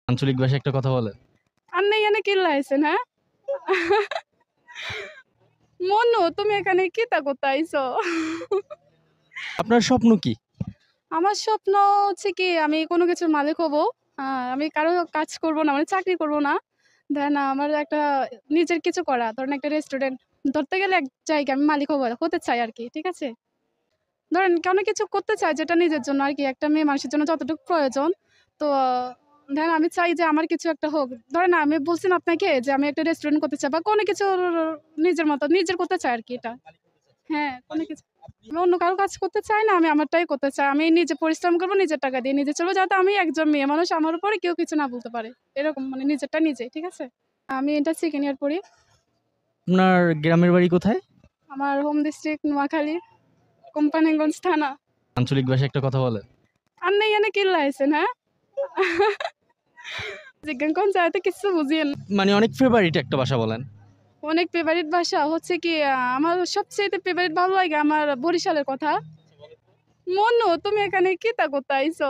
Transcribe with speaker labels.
Speaker 1: আঞ্চলিক ভাষায় একটা কথা বলেন।
Speaker 2: আপনি এখানে কি লাইছেন হ্যাঁ? মনু তুমি এখানে কি তা করতে আইছো?
Speaker 1: আপনার স্বপ্ন কি?
Speaker 2: আমার স্বপ্ন হচ্ছে কি আমি কোনো কিছুর মালিক হব। আমি কারো কাজ করব না, মানে চাকরি করব না। দেন আমার একটা নিজের কিছু করা। ধরেন একটা রেস্টুরেন্ট ধরতে গেলে এক জায়গায় আমি মালিক হতে চাই আরকি। ঠিক আছে? ধরেন কোনো কিছু করতে চাই যেটা নিজের জন্য আরকি একটা মেয়ে মানুষের জন্য যতটুকু প্রয়োজন। তো ধরেন আমি চাই যে আমার কিছু একটা হোক। ধরেন আমি বলছি না আপনাকে যে আমি একটা রেস্টুরেন্ট করতে চাই বা কোনো কিছু নিজের মতো নিজের করতে চাই আরকি এটা। হ্যাঁ, কোনো কিছু আমি অন্য কারো কাজ করতে চাই না। আমি আমারটাই করতে চাই। আমি নিজে পরিশ্রম করব, নিজের টাকা দিয়ে নিজে চলবো যাতে আমি একজন মেয়ে মানুষ আমার উপরে কেউ কিছু না বলতে পারে। এরকম মানে নিজেরটা নিজে। ঠিক আছে? আমি এটা সেকেন্ড ইয়ার পড়ি।
Speaker 1: আপনার গ্রামের বাড়ি কোথায়?
Speaker 2: আমার হোম ডিস্ট্রিক্ট নোয়াখালী, কোম্পানিগঞ্জ থানা।
Speaker 1: আঞ্চলিক ভাষায় একটা কথা বলেন।
Speaker 2: আপনি এখানে কি লাইছেন হ্যাঁ? জিজ্ঞেস কোন জায়গাতে কিছু বুঝিয়েন।
Speaker 1: মানে অনেক ফেভারিট একটা ভাষা বলেন।
Speaker 2: অনেক ফেভারিট ভাষা হচ্ছে কি আমার সবচাইতে ফেভারিট ভালো লাগে আমার বরিশালের কথা। মনু তুমি এখানে কি তা করতে আইছো?